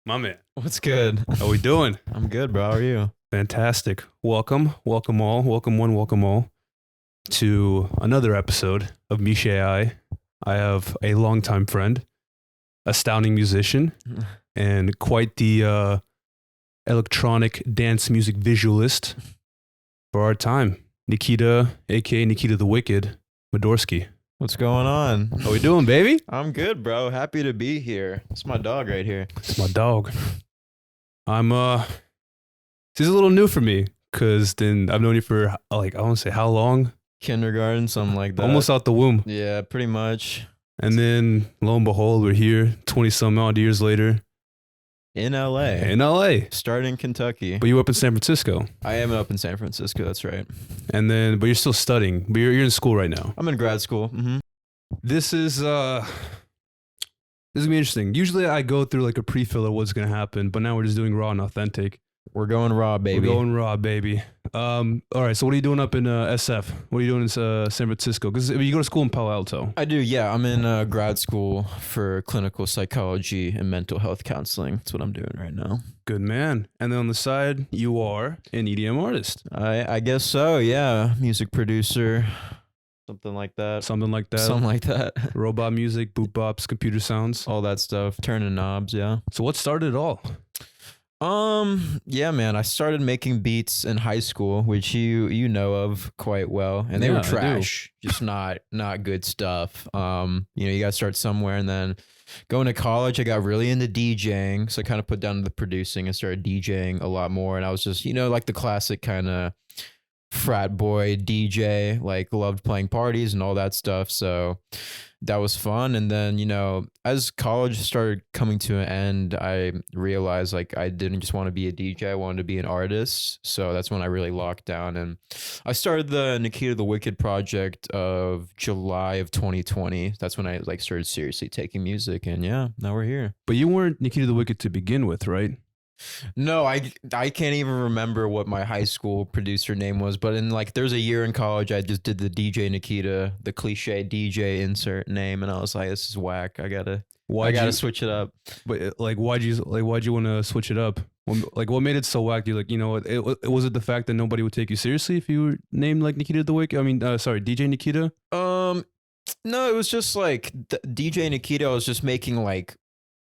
My man. What's good? How we doing? I'm good, bro. How are you? Fantastic. Welcome all, welcome one, welcome all to another episode of Misha.ai. I have a longtime friend, astounding musician, and quite the electronic dance music visualist for our time. Nikita, aka Nikita the Wicked, Madorsky. What's going on? How we doing, baby? I'm good, bro. Happy to be here. It's my dog right here. It's my dog. I'm this is a little new for me because then I've known you for like I won't say how long, Kindergarten, something like that. almost out the womb, Yeah, pretty much. and then lo and behold, we're here 20 some odd years later In LA. in LA. Starting in Kentucky. But you were up in San Francisco, I am up in San Francisco. That's right. and then but you're still studying. But you're in school right now. I'm in grad school. This is gonna be interesting. Usually I go through like a pre-fill of what's gonna happen, but now we're just doing raw and authentic. We're going raw, baby. We're going raw, baby. All right. So what are you doing up in SF? What are you doing in San Francisco? Because you go to school in Palo Alto. I do, yeah. I'm in grad school for clinical psychology and mental health counseling. That's what I'm doing right now. Good man. And then on the side, you are an EDM artist. I guess so, yeah. Music producer, something like that. Something like that. Something like that. Robot music, boot bops, computer sounds. All that stuff. Turning knobs, yeah. So what started it all? Yeah, man. I started making beats in high school, which you know of quite well, and they Yeah, were I do. trash, just not good stuff. You gotta start somewhere, and then going to college, I got really into DJing, so I kind of put down the producing and started DJing a lot more, and I was just like the classic kind of frat boy DJ, like loved playing parties and all that stuff. So that was fun. And then, as college started coming to an end, I realized like I didn't just want to be a DJ, I wanted to be an artist. So that's when I really locked down, and I started the Nikita the Wicked project of July of 2020. That's when I like started seriously taking music, and yeah, now we're here. But you weren't Nikita the Wicked to begin with, right? No, I can't even remember what my high school producer name was, but in like there's a year in college I just did the DJ Nikita, the cliche DJ insert name, and I was like, this is whack. I gotta switch it up. But why'd you want to switch it up? What made it so whack? You like, was it the fact that nobody would take you seriously if you were named like Nikita the Wicked? I mean, sorry, DJ Nikita. No, it was just like DJ Nikita. I was just making like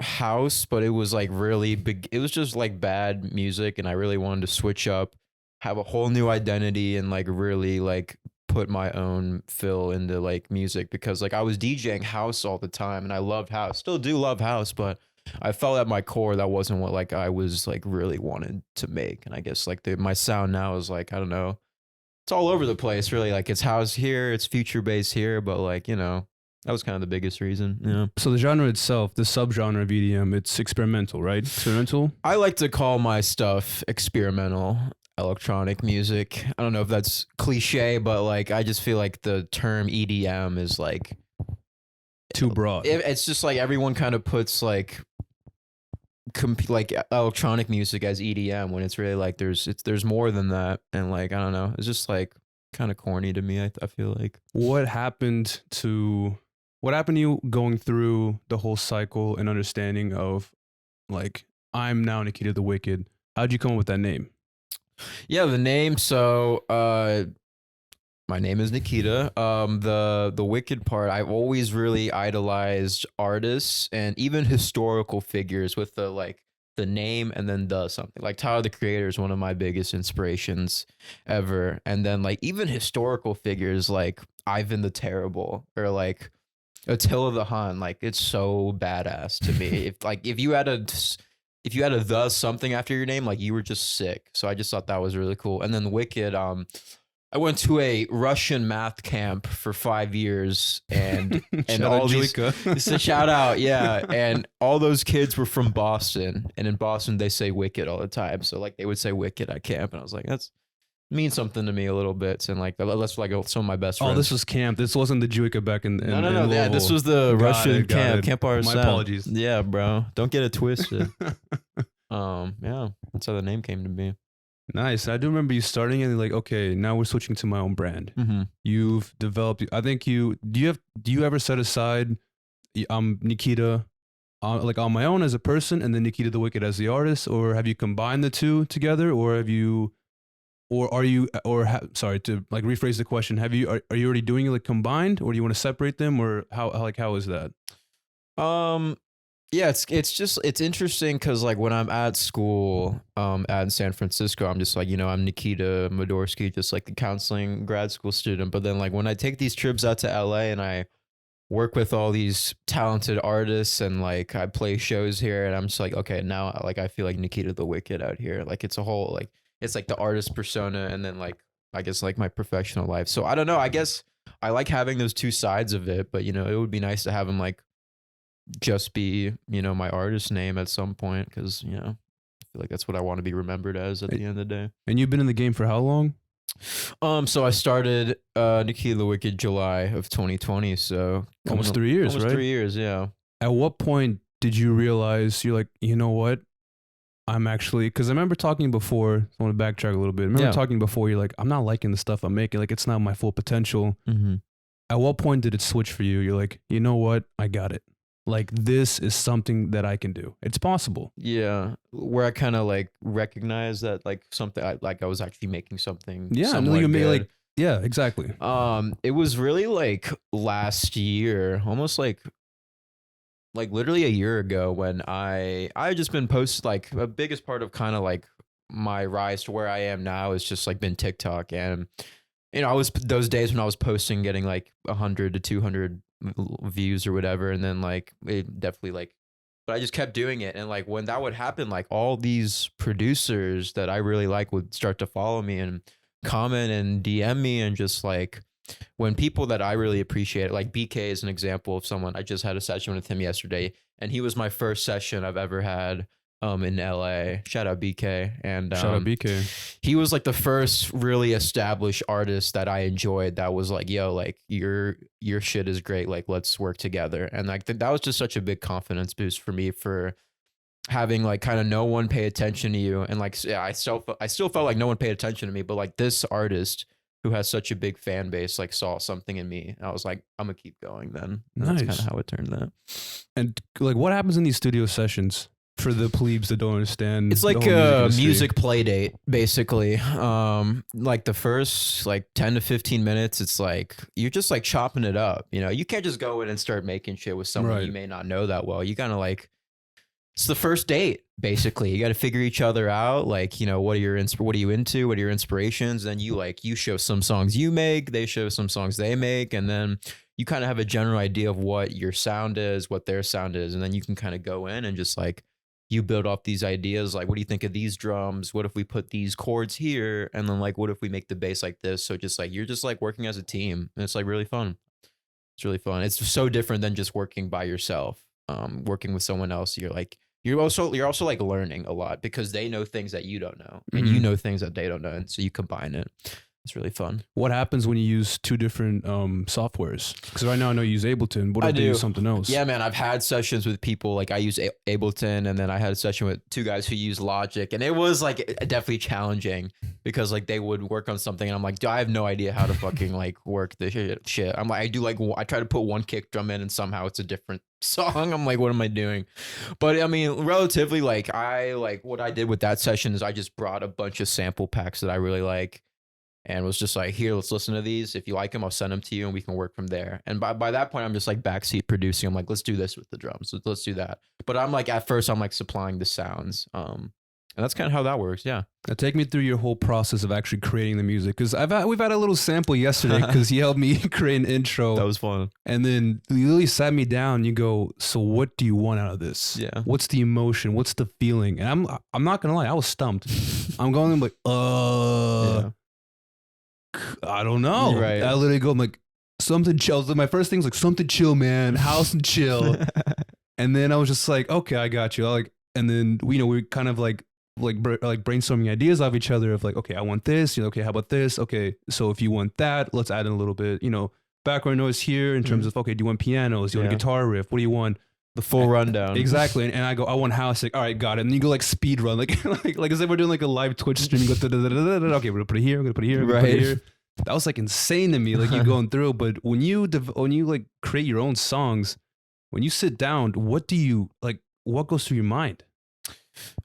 house, but it was like really big. It was just like bad music, and I really wanted to switch up, have a whole new identity, and like really like put my own fill into like music, because like I was DJing house all the time, and I loved house, still do love house, but I felt at my core that wasn't what like I was like really wanted to make. And I guess like my sound now is like, I don't know, it's all over the place really. Like it's house here, it's future bass here, but like that was kind of the biggest reason. Yeah. So the genre itself, the subgenre of EDM, it's experimental, right? Experimental. I like to call my stuff experimental electronic music. I don't know if that's cliche, but like I just feel like the term EDM is like Too broad. it's just like everyone kind of puts like like electronic music as EDM, when it's really like there's more than that, and like I don't know, it's just like kind of corny to me. I feel like What happened to you going through the whole cycle and understanding of like, I'm now Nikita the Wicked? How'd you come up with that name? Yeah, the name. So, my name is Nikita. The Wicked part, I've always really idolized artists and even historical figures with the name and then the something. Like Tyler the Creator is one of my biggest inspirations ever, and then like even historical figures like Ivan the Terrible or like Attila the Hun. Like it's so badass to me. if you had a the something after your name, like you were just sick. So I just thought that was really cool. And then Wicked, I went to a Russian math camp for 5 years, and Shout all out these, Juika. it's a shout out, yeah. And all those kids were from Boston, and in Boston they say Wicked all the time. So like they would say Wicked at camp, and I was like, that's means something to me a little bit. And like that's like some of my best friends. Oh, this was camp. This wasn't the Juika back in no. in Yeah, Louisville. this was the Russian Got camp, it. Camp RSM. My apologies. Yeah, bro, don't get it twisted. Yeah, that's how the name came to be. Nice. I do remember you starting and like, okay, now we're switching to my own brand. Mm-hmm. You've developed. I think do you ever set aside? I'm Nikita. like on my own as a person, and then Nikita the Wicked as the artist, or have you combined the two together, or have you, or are you, sorry to like rephrase the question, are you already doing it like combined, or do you want to separate them, or how is that? Um, yeah, it's interesting because like when I'm at school, out in San Francisco, I'm just like, I'm Nikita Madorsky, just like the counseling grad school student. But then like when I take these trips out to LA and I work with all these talented artists and like I play shows here, and I'm just like, okay, now like I feel like Nikita the Wicked out here. Like it's a whole like it's like the artist persona and then like I guess like my professional life. So I don't know. I guess I like having those two sides of it, but it would be nice to have them like just be, my artist name at some point because, I feel like that's what I want to be remembered as at the end of the day. And you've been in the game for how long? So I started Nikita the Wicked July of 2020, so almost 3 years, almost right? 3 years, yeah. At what point did you realize you're like, you know what? I'm actually, because I remember talking before, I want to backtrack a little bit. I remember talking before, you're like, I'm not liking the stuff I'm making. Like, it's not my full potential. Mm-hmm. At what point did it switch for you? You're like, you know what? I got it. Like, this is something that I can do. It's possible. Yeah. Where I kind of like recognize that like something, I was actually making something. Yeah. And you made like, yeah, exactly. It was really like last year, almost like literally a year ago when I just been posted like the biggest part of kind of like my rise to where I am now is just like been TikTok. And I was those days when I was posting getting like 100 to 200 views or whatever, and then like it definitely like, but I just kept doing it. And like when that would happen, like all these producers that I really like would start to follow me and comment and DM me, and just like when people that I really appreciate, like BK is an example of someone. I just had a session with him yesterday, and he was my first session I've ever had in LA. Shout out BK. And shout out BK. He was like the first really established artist that I enjoyed that was like, yo, like your shit is great, like let's work together. And like that was just such a big confidence boost for me, for having like kind of no one pay attention to you. And like, yeah, I still felt like no one paid attention to me, but like this artist who has such a big fan base like saw something in me, and I was like, I'm gonna keep going then. And nice. That's kind of how it turned out. And like, what happens in these studio sessions for the plebes that don't understand? It's like a music play date, basically. Like the first like 10 to 15 minutes, it's like you're just like chopping it up. You can't just go in and start making shit with someone you may not know that well. You gotta like, it's the first date, basically. You got to figure each other out. Like, what are you into? What are your inspirations? Then you show some songs you make, they show some songs they make. And then you kind of have a general idea of what your sound is, what their sound is. And then you can kind of go in and just like, you build off these ideas. Like, what do you think of these drums? What if we put these chords here? And then like, what if we make the bass like this? So just like, you're just like working as a team, and it's like really fun. It's really fun. It's so different than just working by yourself. Working with someone else, you're also like learning a lot because they know things that you don't know, and you know things that they don't know, and so you combine it. It's really fun. What happens when you use two different softwares? Because right now I know you use Ableton. What if they use something else? Yeah, man. I've had sessions with people like I use Ableton, and then I had a session with two guys who use Logic, and it was like definitely challenging because like they would work on something, and I'm like, I have no idea how to fucking like work this shit. I'm like, I try to put one kick drum in, and somehow it's a different song. I'm like, what am I doing? But I mean, relatively, like what I did with that session is I just brought a bunch of sample packs that I really like, and was just like, here, let's listen to these. If you like them, I'll send them to you and we can work from there. And by that point, I'm just like backseat producing. I'm like, let's do this with the drums. Let's do that. But I'm like, at first, I'm like supplying the sounds. And that's kind of how that works. Yeah. Now take me through your whole process of actually creating the music. Because we've had a little sample yesterday because he helped me create an intro. That was fun. And then you really sat me down. You go, so what do you want out of this? Yeah. What's the emotion? What's the feeling? And I'm not going to lie. I was stumped. I'm going like, yeah. I don't know. Right. I literally go, I'm like, something chill. So my first thing's like, something chill, man. House and chill. And then I was just like, okay, I got you. And then we kind of like brainstorming ideas of each other of like, okay, I want this. Okay, how about this? Okay, so if you want that, let's add in a little bit, background noise here in terms of, okay, do you want pianos? Do you want a guitar riff? What do you want? The full rundown. Exactly. And I go, I want house. Like, all right, got it. And you go like speed run, like as if we're doing like a live Twitch stream. You go, okay, we're gonna put it here. We're gonna put it here. Right. Put it here. That was like insane to me. Like you going through. But when you like create your own songs, when you sit down, what do you like? What goes through your mind?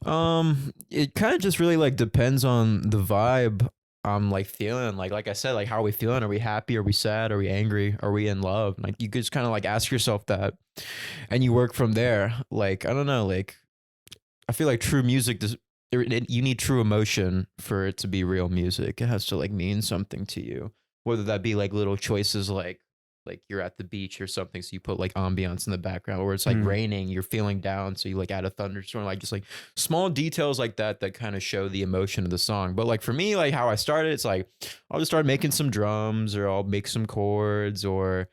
It kind of just really like depends on the vibe I'm like feeling. Like I said, like how are we feeling? Are we happy? Are we sad? Are we angry? Are we in love? Like you could just kind of like ask yourself that, and you work from there. Like I don't know, like I feel like true music does. You need true emotion for it to be real music. It has to like mean something to you, whether that be like little choices like you're at the beach or something, so you put like ambiance in the background, or it's like Mm. raining, you're feeling down, so you like add a thunderstorm, like just like small details like that that kind of show the emotion of the song. But like for me, like how I started, it's like I'll just start making some drums, or I'll make some chords, or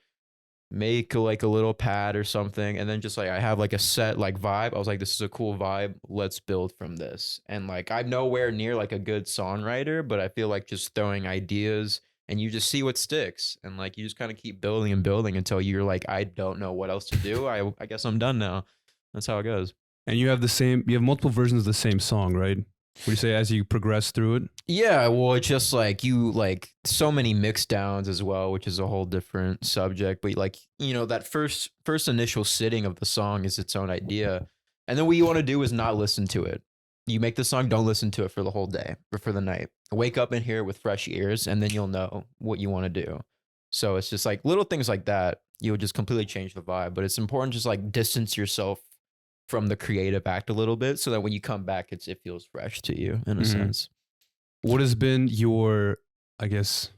make like a little pad or something, and then just like I have like a set like vibe. I was like, this is a cool vibe, let's build from this. And like I'm nowhere near like a good songwriter, but I feel like just throwing ideas and you just see what sticks, and like you just kind of keep building and building until you're like, I don't know what else to do. I guess I'm done now. That's how it goes. And you have multiple versions of the same song, right? Would you say as you progress through it? Yeah, well, it's just like you like so many mix downs as well, which is a whole different subject. But like, that first initial sitting of the song is its own idea. And then what you want to do is not listen to it. You make the song, don't listen to it for the whole day or for the night. Wake up and hear it with fresh ears, and then you'll know what you want to do. So it's just like little things like that. You'll just completely change the vibe. But it's important just like distance yourself from the creative act a little bit, so that when you come back, it feels fresh to you in a sense. What has been your, I guess,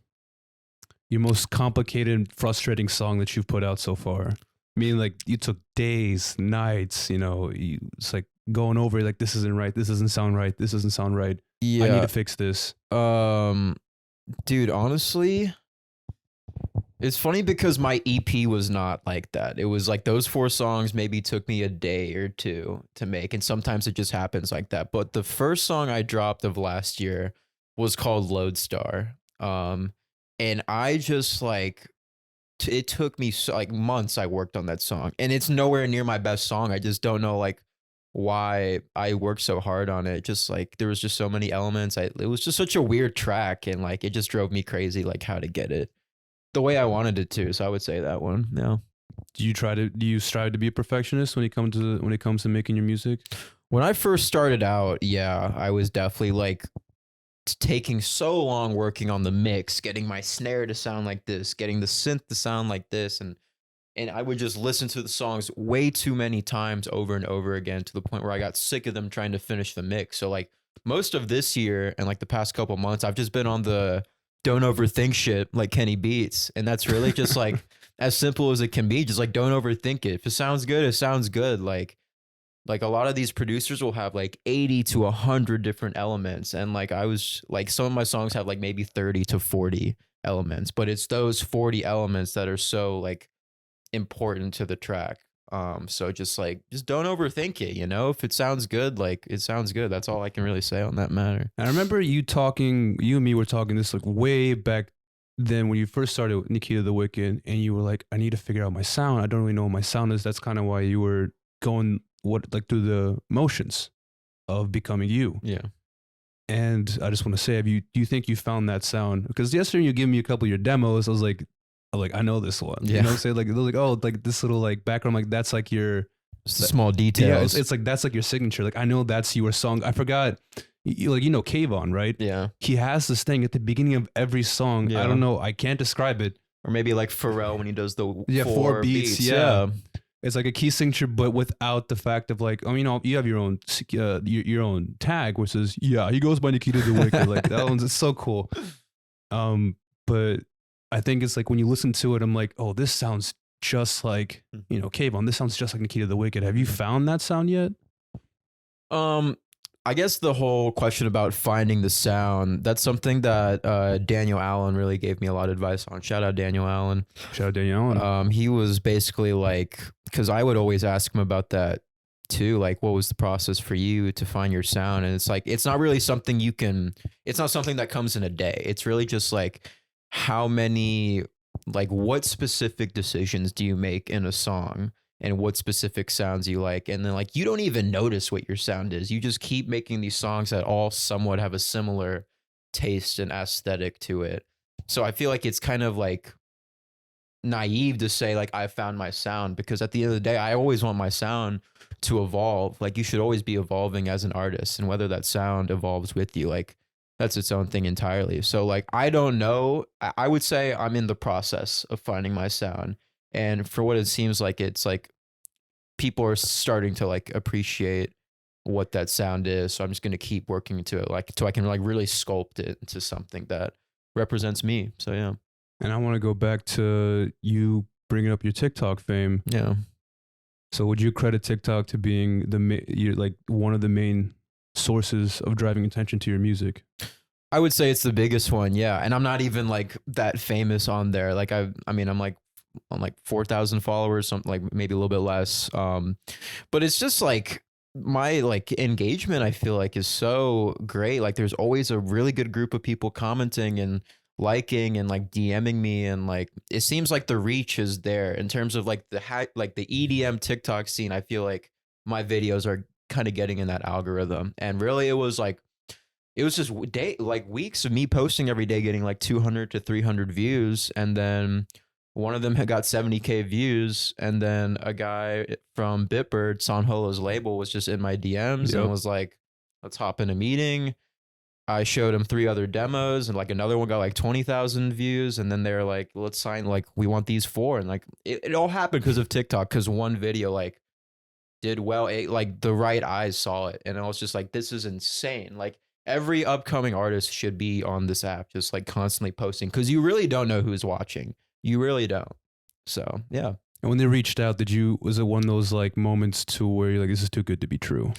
your most complicated, frustrating song that you've put out so far? I mean, like you took days, nights, it's like going over like this isn't right, this doesn't sound right, this doesn't sound right. I need to fix this. Dude, honestly, it's funny because my EP was not like that. It was like those 4 songs maybe took me a day or 2 to make, and sometimes it just happens like that. But the first song I dropped of last year was called Lodestar. And I just like it took me like months. I worked on that song, and it's nowhere near my best song. I just don't know like why I worked so hard on it. Just like there was just so many elements. It was just such a weird track, and like it just drove me crazy like how to get it the way I wanted it to. So I would say that one. Yeah. Do you strive to be a perfectionist when it comes to making your music? When I first started out, yeah, I was definitely like taking so long working on the mix, getting my snare to sound like this, getting the synth to sound like this, and I would just listen to the songs way too many times over and over again, to the point where I got sick of them trying to finish the mix. So like most of this year and like the past couple months, I've just been on the don't overthink shit like Kenny Beats. And that's really just like as simple as it can be. Just like don't overthink it. If it sounds good, it sounds good. Like a lot of these producers will have like 80 to 100 different elements. And like I was like, some of my songs have like maybe 30 to 40 elements, but it's those 40 elements that are so like important to the track. So just don't overthink it, if it sounds good, like it sounds good. That's all I can really say on that matter. And I remember you and me were talking this like way back then when you first started with Nikita the Wicked, and you were like, I need to figure out my sound. I don't really know what my sound is. That's kind of why you were going through the motions of becoming you. Yeah. And I just want to say, do you think you found that sound? Because yesterday you gave me a couple of your demos. I was like, I know this one. Yeah. You know, say like they're like, oh, like this little like background, like that's like your just the small details. Yeah, it's like that's like your signature. Like I know that's your song. I forgot. Kayvon, right? Yeah. He has this thing at the beginning of every song. Yeah. I don't know. I can't describe it. Or maybe like Pharrell when he does the 4 beats. Yeah. It's like a key signature, but without the fact of like, you have your own tag, which is he goes by Nikita the Wicked. Like that one's it's so cool. But I think it's like when you listen to it, I'm like, oh, this sounds just like Kayvon. This sounds just like Nikita the Wicked. Have you found that sound yet? I guess the whole question about finding the sound, that's something that Daniel Allen really gave me a lot of advice on. Shout out Daniel Allen. He was basically like, because I would always ask him about that too, like what was the process for you to find your sound? And it's like, it's not really something it's not something that comes in a day. It's really just like what specific decisions do you make in a song? And what specific sounds you like. And then like, you don't even notice what your sound is. You just keep making these songs that all somewhat have a similar taste and aesthetic to it. So I feel like it's kind of like naive to say like I found my sound, because at the end of the day, I always want my sound to evolve. Like you should always be evolving as an artist, and whether that sound evolves with you, like that's its own thing entirely. So like I don't know. I would say I'm in the process of finding my sound, and for what it seems like, it's like people are starting to like appreciate what that sound is. So I'm just gonna keep working into it, like so I can like really sculpt it into something that represents me. So yeah. And I want to go back to you bringing up your TikTok fame. Yeah. So would you credit TikTok to being you're like one of the main sources of driving attention to your music? I would say it's the biggest one, yeah. And I'm not even like that famous on there. Like I mean, I'm like on like 4,000 followers, something like maybe a little bit less. But it's just like my like engagement, I feel like, is so great. Like there's always a really good group of people commenting and liking and like DMing me, and like it seems like the reach is there in terms of like like the EDM TikTok scene. I feel like my videos are kind of getting in that algorithm, and really it was just like weeks of me posting every day, getting like 200 to 300 views. And then one of them had got 70K views. And then a guy from Bitbird, Sanholo's label, was just in my DMs and was like, let's hop in a meeting. I showed him 3 other demos, and like another one got like 20,000 views. And then they're like, let's sign, like, we want these 4. And like, it all happened because of TikTok, because one video like did well. Like the right eyes saw it. And I was just like, this is insane. Like, every upcoming artist should be on this app, just like constantly posting, because you really don't know who's watching. You really don't. So yeah. And when they reached out, was it one of those like moments to where you're like, this is too good to be true?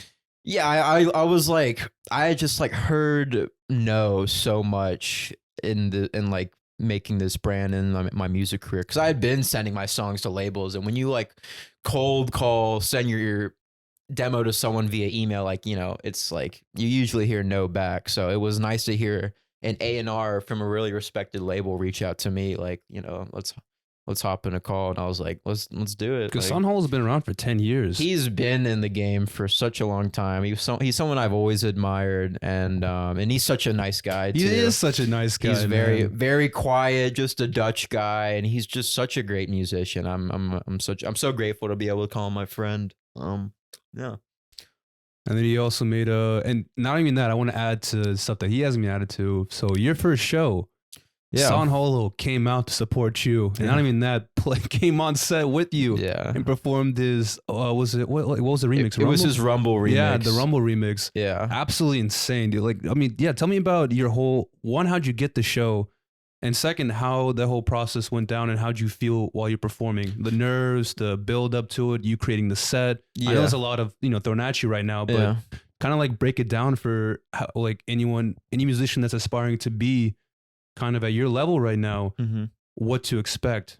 Yeah, I was like, I just like heard no so much in like making this brand and my music career, because I had been sending my songs to labels, and when you like cold call, send your demo to someone via email, like, you know, it's like you usually hear no back. So it was nice to hear an A&R from a really respected label reach out to me, like, you know, let's hop in a call. And I was like, let's do it. Because like, Sunholo's been around for 10 years. He's been in the game for such a long time. He's someone I've always admired, and he's such a nice guy too. He is such a nice guy. He's very quiet, just a Dutch guy, and he's just such a great musician. I'm so grateful to be able to call him my friend. Yeah. And then he also made and not even that, I want to add to stuff that he hasn't been added to. So your first show, Sanholo came out to support you, and not even that, came on set with you, and performed his what was the remix? It was his Rumble remix. Yeah, the Rumble remix. Yeah, absolutely insane, dude. Like, I mean, yeah. Tell me about your whole how'd you get the show, and second, how the whole process went down, and how'd you feel while you're performing? The nerves, the build up to it, you creating the set. Yeah. I know there's a lot of thrown at you right now, but kind of like break it down for how, like any musician that's aspiring to be kind of at your level right now, what to expect.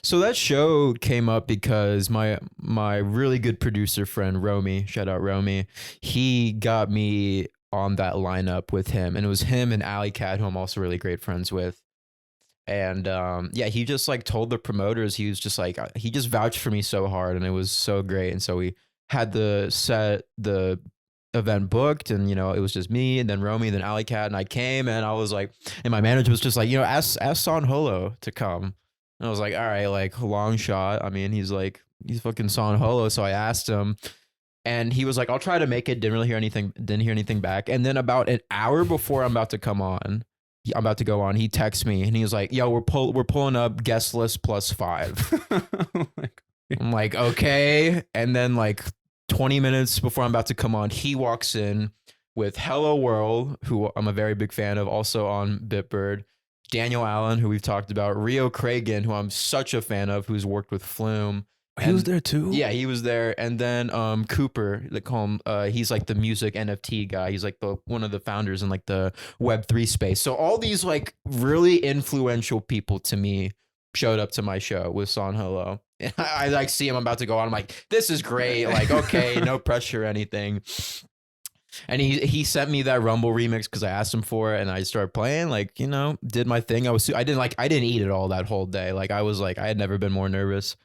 So that show came up because my really good producer friend Romy, shout out Romy, he got me on that lineup with him, and it was him and Ali Cat, who I'm also really great friends with. And he just like told the promoters, he was just like, he just vouched for me so hard, and it was so great. And so we had the event booked, and it was just me and then Romy and then Ali Cat, and I came, and I was like, and my manager was just like, ask Sanholo to come. And I was like, all right, like, long shot. I mean, he's fucking Sanholo. So I asked him, and he was like, I'll try to make it. Didn't hear anything back. And then about an hour before I'm about to go on, he texts me, and he was like, yo, we're pulling up guest list +5. I'm like, okay. And then like 20 minutes before I'm about to come on, he walks in with Hello World, who I'm a very big fan of, also on Bitbird, Daniel Allen, who we've talked about, Rio Cragen, who I'm such a fan of, who's worked with Flume. He was there too? Yeah, he was there. And then Cooper, they call him, he's like the music NFT guy. He's like one of the founders in like the Web3 space. So all these like really influential people to me showed up to my show with Sanholo. And I like see him, I'm about to go on. I'm like, this is great. Like, okay, no pressure or anything. And he sent me that Rumble remix because I asked him for it, and I started playing, like, did my thing. I didn't eat it all that whole day. Like, I had never been more nervous.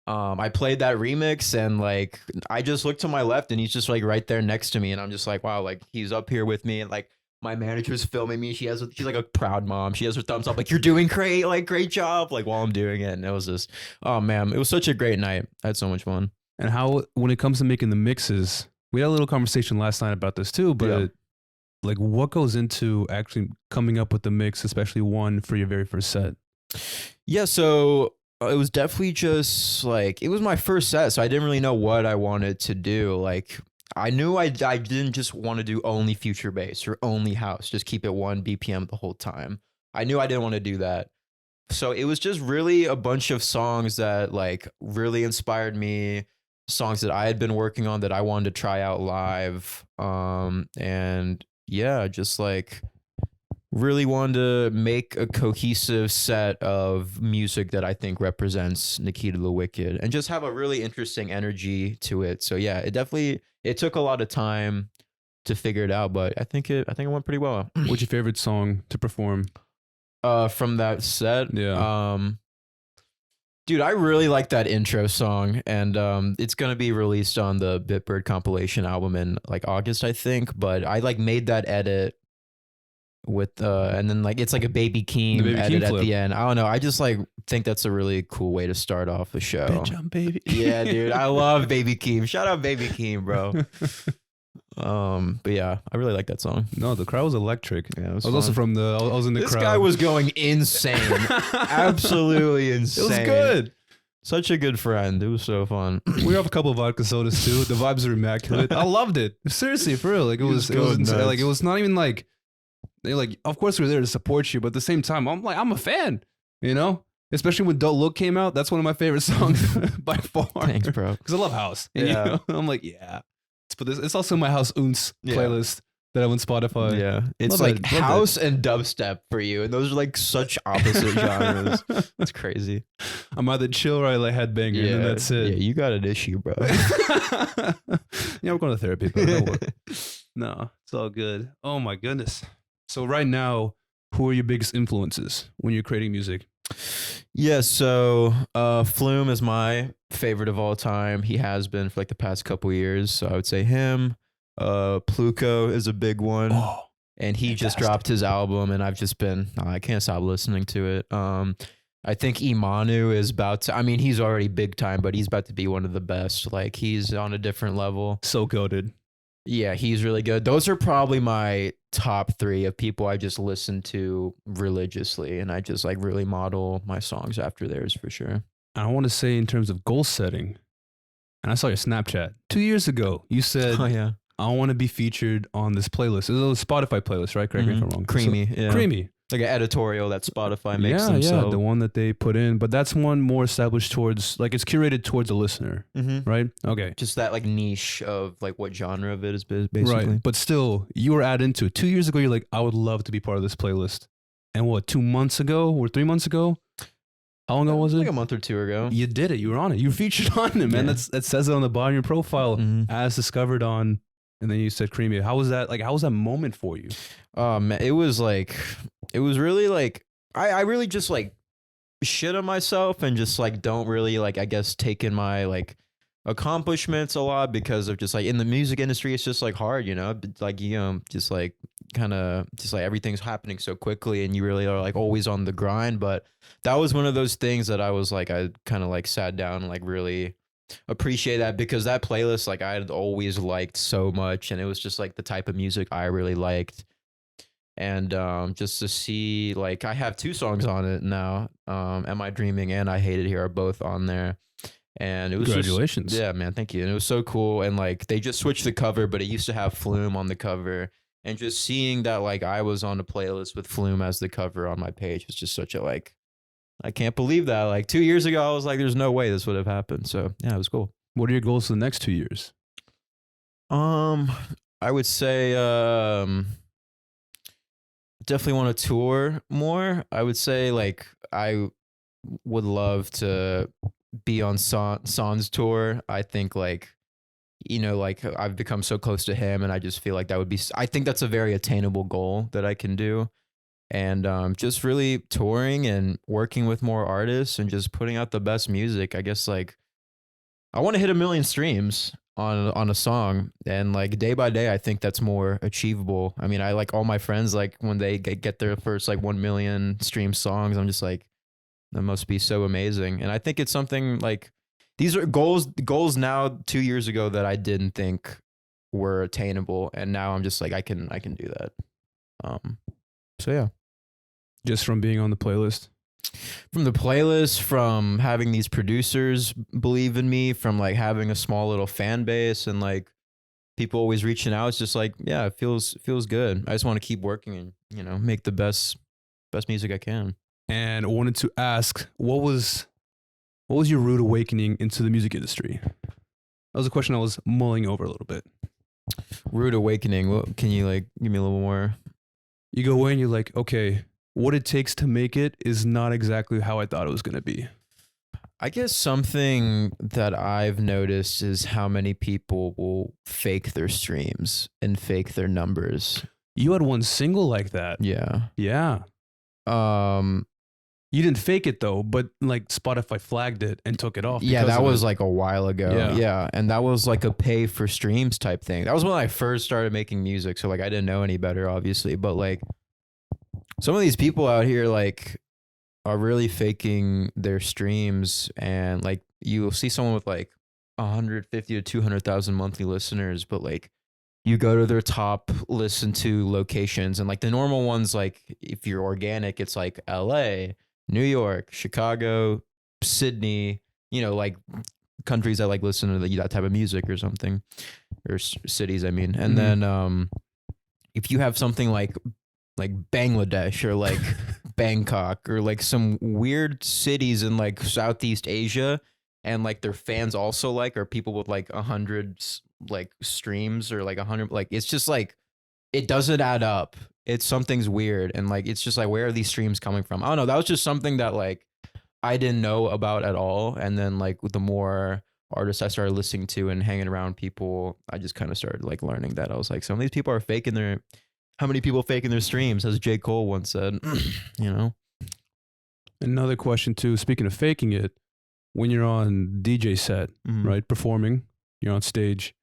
I played that remix, and like, I just looked to my left, and he's just like right there next to me. And I'm just like, wow, like he's up here with me. And like, my manager's filming me. She's like a proud mom. She has her thumbs up, like, you're doing great, like great job, like while I'm doing it. And it was just, oh man, it was such a great night. I had so much fun. And how, when it comes to making the mixes, we had a little conversation last night about this too, but Yeah. like what goes into actually coming up with the mix, especially one for your very first set? Yeah, so it was definitely just like, it was my first set, so I didn't really know what I wanted to do. Like, I knew I didn't just want to do only future bass or only house, just keep it 1 BPM the whole time. I knew I didn't want to do that. So it was just really a bunch of songs that like really inspired me, songs that I had been working on that I wanted to try out live. And yeah, just like really wanted to make a cohesive set of music that I think represents Nikita the Wicked and just have a really interesting energy to it. So yeah, it took a lot of time to figure it out, but I think it went pretty well. What's your favorite song to perform? From that set? Yeah. Dude, I really like that intro song, and it's gonna be released on the Bitbird compilation album in like August, I think. But I like made that edit with and then like it's like a Baby Keem Baby edit Keem at flip. the end. I don't know. I just like think that's a really cool way to start off a show. Bitch, I'm baby. Yeah, dude, I love Baby Keem. Shout out Baby Keem, bro. But yeah, I really like that song. No, the crowd was electric. Yeah, it was I was also fun. I was in the This crowd. guy was going insane. Absolutely insane. It was good. Such a good friend. It was so fun. We have a couple of vodka sodas too. The vibes are immaculate. I loved it. Seriously, for real. Like it was nuts. like it was not even like they like. Of course, we're there to support you, but at the same time, I'm a fan. You know, especially when Don't Look came out. That's one of my favorite songs by far. Thanks, bro. Because I love house. And, Yeah. you know, I'm like, yeah. But it's also my house Unz Yeah. playlist that I have on Spotify. Yeah, it's Love like it, love house and dubstep for you, and those are like such opposite genres. It's crazy. I'm either chill or I like headbanger, and then that's it. Yeah, you got an issue, bro. Yeah, we're going to therapy, but don't worry. No, it's all good. Oh my goodness. So right now, who are your biggest influences when you're creating music? Yeah, so Flume is my favorite of all time. He has been for like the past couple years. So I would say him. Pluko is a big one. Oh, And he just fantastic. dropped his album, and I've just been I can't stop listening to it. I think Imanu is about to, I mean, he's already big time, but he's about to be one of the best. Like, he's on a different level. so goated. Yeah, he's really good. Those are probably my top 3 of people I just listen to religiously, and I just like really model my songs after theirs for sure. I want to say in terms of goal setting, and I saw your Snapchat 2 years ago. You said, Oh yeah, I want to be featured on this playlist. It was a Spotify playlist, right? Correct me if I'm wrong. Creamy, So, yeah. Creamy. Like an editorial that Spotify makes Yeah, themselves. the one that they put in. But that's one more established towards, like it's curated towards a listener, right? Okay. Just that like niche of like what genre of it is basically. Right. But still, you were added into it. 2 years ago, you're like, I would love to be part of this playlist. And what, 2 months ago or 3 months ago? How long ago was it? Like a month or 2 ago. You did it. You were on it. You were featured on it, man. Yeah. That says it on the bottom of your profile Mhm. as discovered on. And then you said Creamy. How was that? Like, how was that moment for you? Man, it was really like, I really just like shit on myself and just like don't really like, I guess, take in my like accomplishments a lot because of just like in the music industry, it's just like hard, you know, like, you know, just like kind of just like everything's happening so quickly and you really are like always on the grind. But that was one of those things that I was like, I kind of like sat down and like really appreciate that because that playlist, like I had always liked so much and it was just like the type of music I really liked. And just to see, like, I have 2 songs on it now. Am I Dreaming and I Hate It Here are both on there. And it was Congratulations. yeah, man, thank you. And it was so cool. And like they just switched the cover, but it used to have Flume on the cover. And just seeing that like I was on a playlist with Flume as the cover on my page was just such a like, I can't believe that. Like 2 years ago, I was like, there's no way this would have happened. So yeah, it was cool. What are your goals for the next 2 years? I would say definitely want to tour more. I would say like I would love to be on San's tour. I think like, you know, like I've become so close to him and I just feel like that would be, I think that's a very attainable goal that I can do. And just really touring and working with more artists and just putting out the best music. I guess like I want to hit 1 million streams. on a song, and like day by day I think that's more achievable. I mean, I like all my friends, like when they get their first like 1 million stream songs, I'm just like, that must be so amazing. And I think it's something like, these are goals now 2 years ago that I didn't think were attainable, and now I'm just like, I can do that. So yeah. Just from being on the playlist? From the playlist, from having these producers believe in me, from like having a small little fan base, and like people always reaching out. It's just like, yeah, it feels good. I just want to keep working and, you know, make the best music I can. And I wanted to ask, what was your rude awakening into the music industry? That was a question I was mulling over a little bit. Rude awakening. What can you like give me a little more? You go in, you're like, okay, what it takes to make it is not exactly how I thought it was going to be. I guess something that I've noticed is how many people will fake their streams and fake their numbers. You had one single like that. Yeah. Yeah. You didn't fake it though, but like Spotify flagged it and took it off. Yeah, that was like a while ago. Yeah. And that was like a pay for streams type thing. That was when I first started making music. So like I didn't know any better, obviously. But like some of these people out here like are really faking their streams, and like you'll see someone with like 150 to 200,000 monthly listeners, but like you go to their top listen to locations, and like the normal ones, like if you're organic, it's like LA, New York, Chicago, Sydney, you know, like countries that like listen to that type of music or something, or cities, I mean. And then if you have something like Bangladesh or like Bangkok or like some weird cities in like Southeast Asia, and like their fans also like are people with like 100 like streams or like 100, like it's just like it doesn't add up. It's something's weird, and like it's just like, where are these streams coming from? I don't know. That was just something that like I didn't know about at all. And then like with the more artists I started listening to and hanging around people, I just kind of started like learning that. I was like, some of these people are faking their, how many people faking their streams, as J. Cole once said, you know? Another question too, speaking of faking it, when you're on DJ set, right, performing, you're on stage,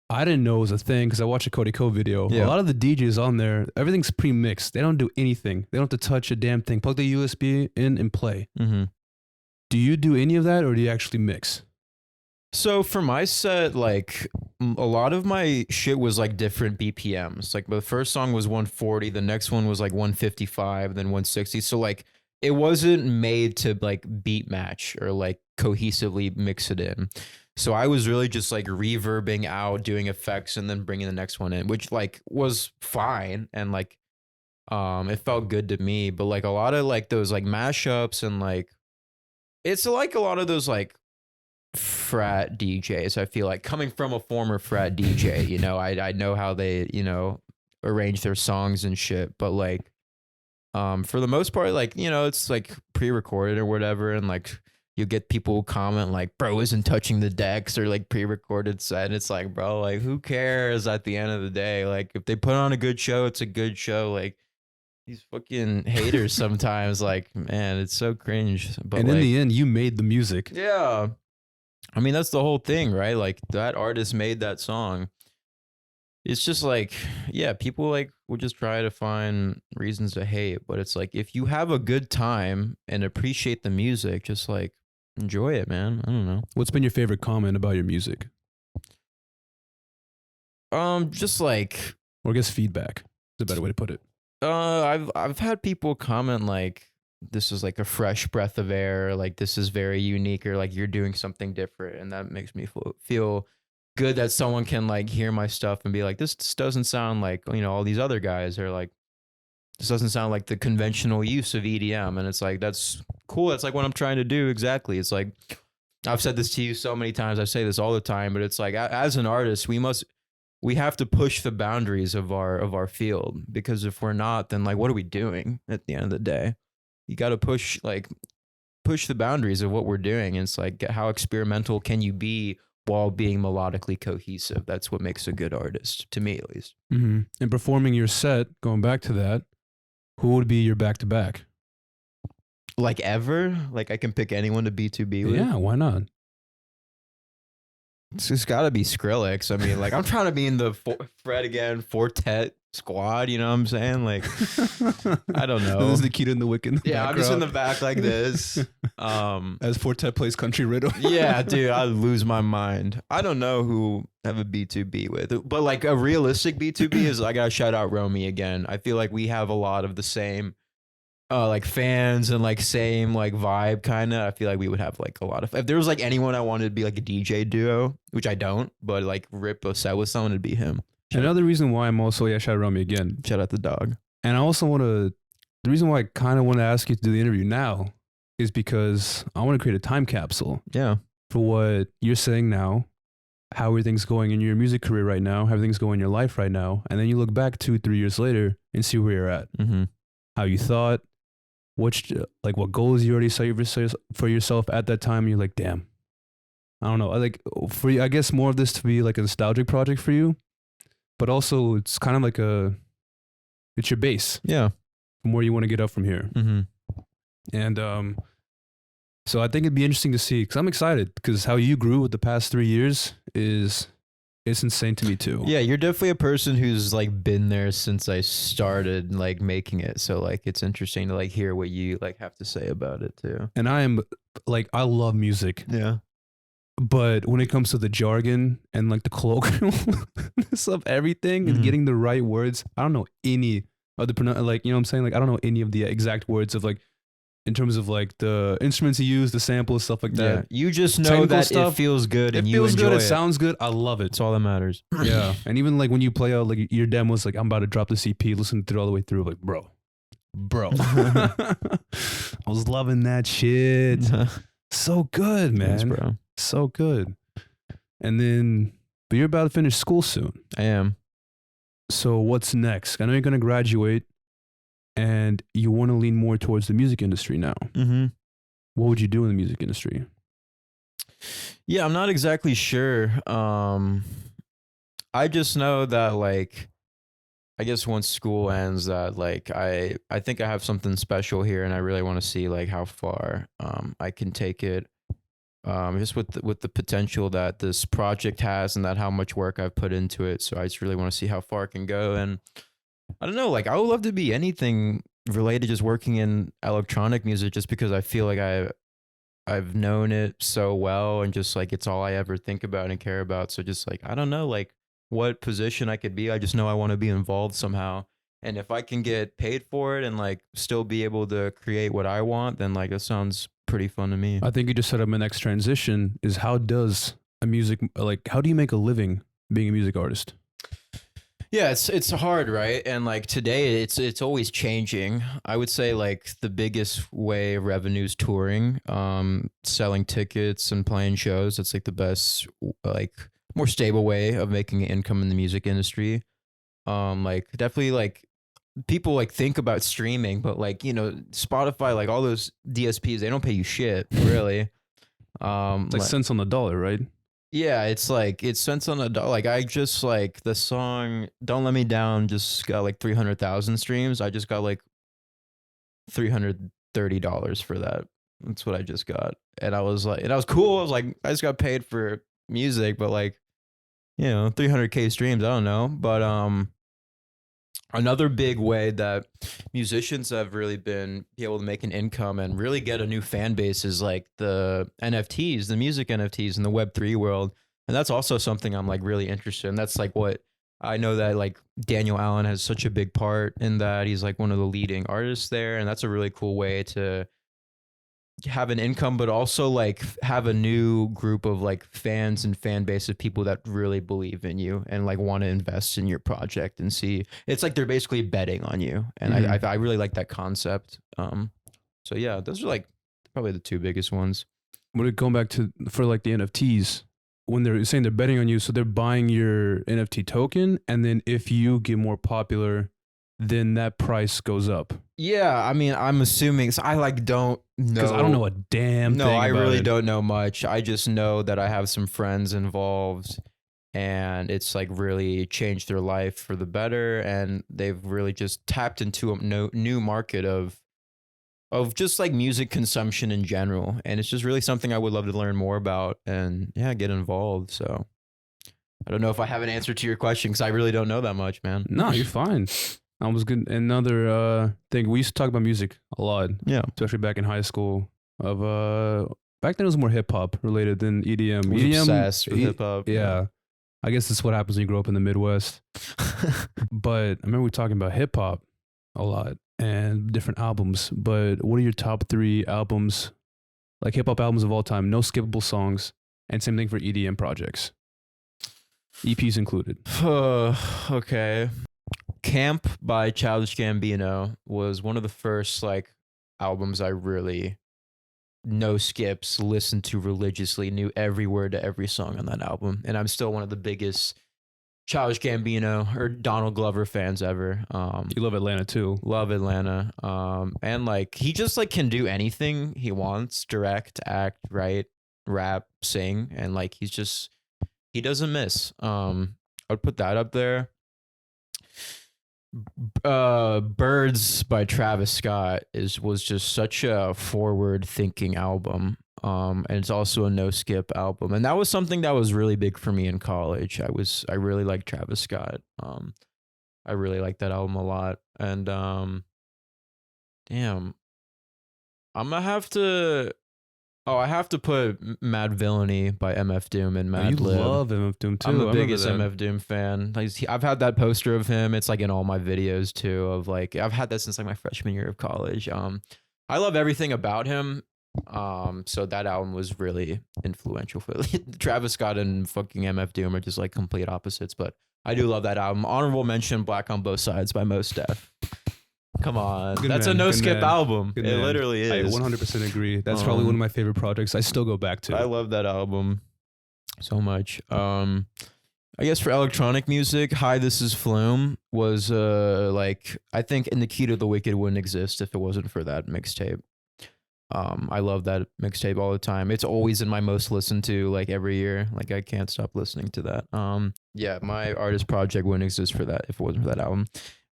I didn't know it was a thing because I watched a Cody Co video. Yeah. A lot of the DJs on there, everything's pre-mixed. They don't do anything. They don't have to touch a damn thing. Plug the USB in and play. Do you do any of that, or do you actually mix? So for my set, like a lot of my shit was like different BPMs. Like the first song was 140, the next one was like 155, then 160. So like it wasn't made to like beat match or like cohesively mix it in. So I was really just like reverbing out, doing effects, and then bringing the next one in, which like was fine. And like, it felt good to me, but like a lot of like those like mashups and like, it's like a lot of those like frat DJs. I feel like, coming from a former frat DJ, you know, I know how they, you know, arrange their songs and shit, but like, for the most part, like, you know, it's like pre-recorded or whatever. And like, you get people who comment like, bro isn't touching the decks, or like pre-recorded set. And it's like, bro, like who cares at the end of the day? Like if they put on a good show, it's a good show. Like these fucking haters sometimes, like, man, it's so cringe. But and like, in the end, you made the music. Yeah. I mean, that's the whole thing, right? Like that artist made that song. It's just like, yeah, people like will just try to find reasons to hate. But it's like, if you have a good time and appreciate the music, just like enjoy it, man. I don't know. What's been your favorite comment about your music? Just like, or I guess feedback is a better way to put it. I've had people comment like, this is like a fresh breath of air, like this is very unique, or like you're doing something different, and that makes me feel good that someone can like hear my stuff and be like, this doesn't sound like, you know, all these other guys, are like, this doesn't sound like the conventional use of EDM. And it's like, that's cool. That's like what I'm trying to do. Exactly. It's like, I've said this to you so many times. I say this all the time, but it's like, as an artist, we have to push the boundaries of our field, because if we're not, then like, what are we doing at the end of the day? You got to push the boundaries of what we're doing. And it's like, how experimental can you be while being melodically cohesive? That's what makes a good artist, to me at least. And performing your set, going back to that, who would be your back-to-back? Like ever? Like I can pick anyone to B2B with? Yeah, why not? It's just got to be Skrillex. I mean, like, I'm trying to be in the Fred again Fortet squad. You know what I'm saying? Like, I don't know. This is Nikita the Wicked. Yeah, I'm just in the back like this. As Fortet plays country rhythm. Yeah, dude, I'd lose my mind. I don't know who I have a B2B with, but like a realistic B2B is I gotta shout out Romy again. I feel like we have a lot of the same like fans and like same like vibe kind of. I feel like we would have like a lot of, if there was like anyone I wanted to be like a DJ duo, which I don't, but like rip a set with someone, it'd be him. Another reason why I'm also, shout out Romy again. Shout out the dog. And I also want to, the reason why I kind of want to ask you to do the interview now is because I want to create a time capsule. Yeah. For what you're saying now, how everything's going in your music career right now, how everything's going in your life right now. And then you look back 2-3 years later and see where you're at. Mm-hmm. How you thought, what goals you already set for yourself at that time. You're like, damn, I don't know. For you, I guess more of this to be like a nostalgic project for you, but also it's kind of like it's your base. Yeah. From where you want to get up from here. Mm-hmm. And so I think it'd be interesting to see, because I'm excited, because how you grew with the past 3 years it's insane to me too. Yeah, you're definitely a person who's like been there since I started like making it. So like it's interesting to like hear what you like have to say about it too. And I am like, I love music. Yeah. But when it comes to the jargon and like the colloquialness of everything and Mhm. getting the right words, I don't know any of the like, you know what I'm saying? Like, I don't know any of the exact words of like, in terms of like the instruments you use, the samples, stuff like that. You just know Technical that stuff, it feels good and It you feels enjoy good. it. It sounds good. I love it. It's all that matters. Yeah. And even like when you play out like your demos, like I'm about to drop the CP, listen to it all the way through, like, bro. I was loving that shit. So good, man. Thanks, bro. So good. And then, but you're about to finish school soon. I am. So what's next? I know you're going to graduate and you want to lean more towards the music industry now. Mm-hmm. What would you do in the music industry? Yeah, I'm not exactly sure. I just know that like, I guess once school ends, that like I think I have something special here, and I really want to see like how far I can take it. Just with the potential that this project has, and that how much work I've put into it. So I just really want to see how far it can go. And I don't know, like I would love to be anything related to just working in electronic music, just because I feel like I've known it so well, and just like it's all I ever think about and care about. So just like, I don't know, like what position I could be. I just know I want to be involved somehow. And if I can get paid for it and like still be able to create what I want, then like it sounds pretty fun to me. I think you just set up my next transition is how do you make a living being a music artist? Yeah, it's hard, right? And like today it's always changing. I would say like the biggest way of revenue is touring, selling tickets and playing shows. It's like the best, like more stable way of making an income in the music industry. Like definitely like people like think about streaming, but like, you know, Spotify, like all those DSPs, they don't pay you shit, really. It's like cents on the dollar, right? Yeah, it's like it's cents on a dollar. Like I just like the song "Don't Let Me Down" just got like 300,000 streams. I just got like $330 for that. That's what I just got, and I was like, and that was cool. I was like, I just got paid for music, but like, you know, 300K streams. I don't know, but another big way that musicians have really been able to make an income and really get a new fan base is like the NFTs, the music NFTs in the Web3 world. And that's also something I'm like really interested in. That's like what I know that like Daniel Allen has such a big part in that. He's like one of the leading artists there. And that's a really cool way to have an income, but also like have a new group of like fans and fan base of people that really believe in you and like want to invest in your project and see. It's like they're basically betting on you, and I really like that concept. So yeah, those are like probably the two biggest ones. When it going back to for like the NFTs, when they're saying they're betting on you, so they're buying your NFT token, and then if you get more popular, then that price goes up. Yeah, I mean, I'm assuming. So I like don't know, because I don't know a damn No, thing I about really it. don't know much. I just know that I have some friends involved, and it's like really changed their life for the better, and they've really just tapped into a new market of of just like music consumption in general. And it's just really something I would love to learn more about and yeah, get involved. So I don't know if I have an answer to your question because I really don't know that much, man. No, you're fine. I was good. Another thing, we used to talk about music a lot, Yeah. especially back in high school. Back then it was more hip hop related than EDM. I was EDM, obsessed with hip hop. Yeah, I guess that's what happens when you grow up in the Midwest. But I remember we talking about hip hop a lot and different albums. But what are your top 3 albums, like hip hop albums of all time? No skippable songs, and same thing for EDM projects, EPs included. Okay. Camp by Childish Gambino was one of the first like albums I really no skips listened to religiously, knew every word to every song on that album, and I'm still one of the biggest Childish Gambino or Donald Glover fans ever. You love Atlanta too. Love Atlanta. And like he just like can do anything he wants, direct, act, write, rap, sing, and like he doesn't miss. I would put that up there. Birds by Travis Scott was just such a forward thinking album. And it's also a no skip album. And that was something that was really big for me in college. I really liked Travis Scott. I really liked that album a lot. And damn. I'm gonna have to I have to put Mad Villainy by MF Doom and Mad You Lib. love MF Doom too. I'm the I remember biggest that. MF Doom fan. Like, I've had that poster of him. It's like in all my videos too. Of like, I've had that since like my freshman year of college. I love everything about him. So that album was really influential for Travis Scott and fucking MF Doom are just like complete opposites. But I do love that album. Honorable mention: Black on Both Sides by Mos Def. Come on, Good that's man, a no good skip man, album. good It man. literally I is. 100% agree. That's probably one of my favorite projects. I still go back to. I love that album so much. I guess for electronic music, Hi, This Is Flume was like I think Nikita the Wicked wouldn't exist if it wasn't for that mixtape. I love that mixtape all the time. It's always in my most listened to like every year. Like I can't stop listening to that. Yeah, my artist project wouldn't exist for that if it wasn't for that album.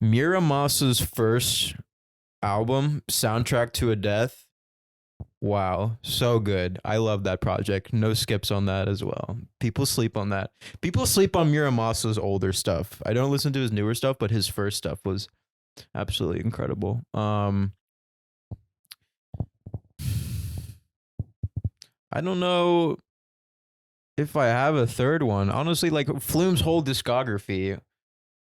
Miramas's first album, Soundtrack to a Death. Wow, so good. I love that project. No skips on that as well. People sleep on that. People sleep on Muramasa's older stuff. I don't listen to his newer stuff, but his first stuff was absolutely incredible. I don't know if I have a third one. Honestly, like Flume's whole discography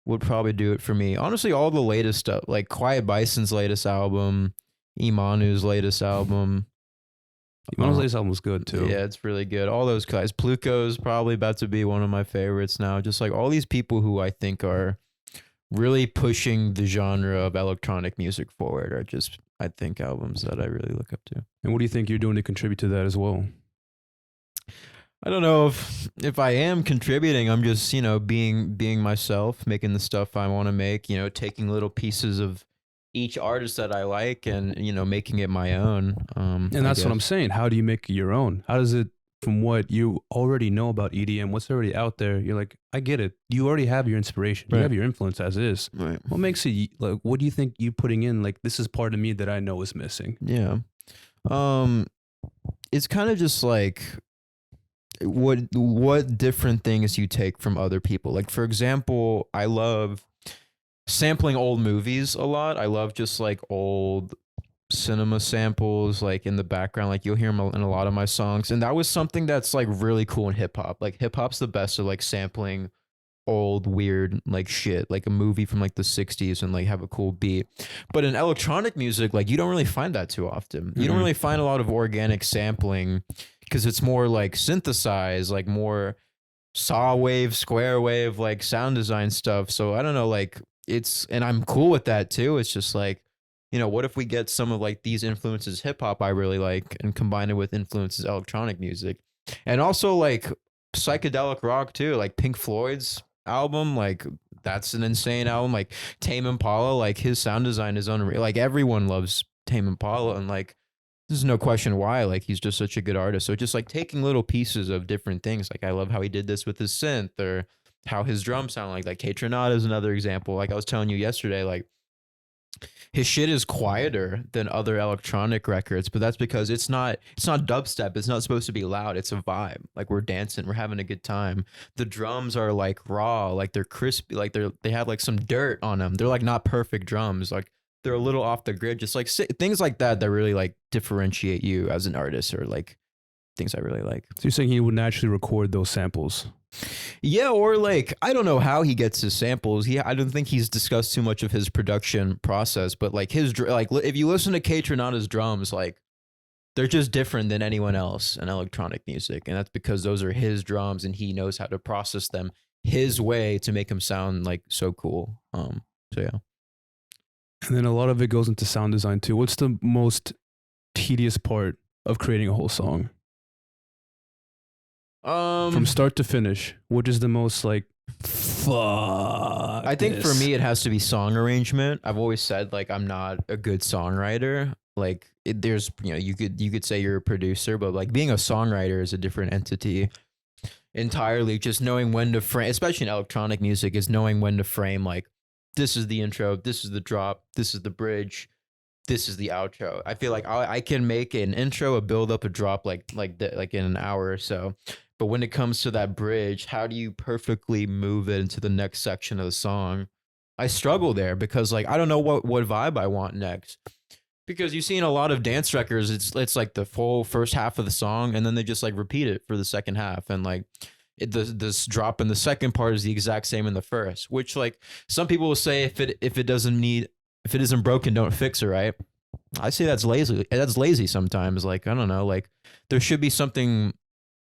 would probably do it for me. Honestly, all the latest stuff, like Quiet Bison's latest album, Imanu's latest album. Imanu's latest album was good too. Yeah, it's really good. All those guys. Pluko's probably about to be one of my favorites now. Just like all these people who I think are really pushing the genre of electronic music forward are just, I think, albums that I really look up to. And what do you think you're doing to contribute to that as well? I don't know if I am contributing. I'm just, being myself, making the stuff I want to make, taking little pieces of each artist that I like and, making it my own. And that's what I'm saying. How do you make your own? How does it, from what you already know about EDM, what's already out there, you're like, I get it. You already have your inspiration. Right. You have your influence as is. Right. What makes it, like, what do you think you putting in, like, this is part of me that I know is missing? Yeah. It's kind of just like what different things you take from other people. Like, for example, I love sampling old movies a lot. I love just like old cinema samples, like in the background, like you'll hear them in a lot of my songs. And that was something that's like really cool in hip hop. Like hip hop's the best at like sampling old weird like shit, like a movie from like the 60s and like have a cool beat. But in electronic music, like you don't really find that too often. You don't really find a lot of organic sampling because it's more like synthesized, like more saw wave, square wave, like sound design stuff. So I don't know, like and I'm cool with that too. It's just like, what if we get some of like these influences hip hop I really like and combine it with influences electronic music and also like psychedelic rock too, like Pink Floyd's album, like that's an insane album. Like Tame Impala, like his sound design is unreal. Like everyone loves Tame Impala and like there's no question why, like he's just such a good artist. So just like taking little pieces of different things. Like I love how he did this with his synth or how his drums sound like K-Tronada is another example. Like I was telling you yesterday, like His shit is quieter than other electronic records, but that's because it's not dubstep. It's not supposed to be loud. It's a vibe. Like we're dancing, we're having a good time. The drums are like raw, like they're crispy, like they have like some dirt on them. They're like not perfect drums. Like they're a little off the grid. Just like things like that that really like differentiate you as an artist, or like things I really like. So you're saying he would naturally record those samples? Yeah, or like I don't know how he gets his samples. I don't think he's discussed too much of his production process, but like if you listen to K Tronada's drums, like they're just different than anyone else in electronic music, and that's because those are his drums, and he knows how to process them his way to make them sound like so cool. So yeah. And then a lot of it goes into sound design too. What's the most tedious part of creating a whole song? From start to finish, which is the most like fuck? I think for me it has to be song arrangement. I've always said like I'm not a good songwriter. Like there's you could say you're a producer, but like being a songwriter is a different entity entirely. Just knowing when to frame, especially in electronic music, is knowing when to frame like this is the intro, this is the drop, this is the bridge, this is the outro. I feel like I can make an intro, a build up, a drop like in an hour or so. But when it comes to that bridge, how do you perfectly move it into the next section of the song? I struggle there because like I don't know what vibe I want next. Because you see in a lot of dance records, it's like the full first half of the song, and then they just like repeat it for the second half, and like this drop in the second part is the exact same in the first. Which like some people will say if it isn't broken, don't fix it, right? I say that's lazy. That's lazy sometimes. Like I don't know, like there should be something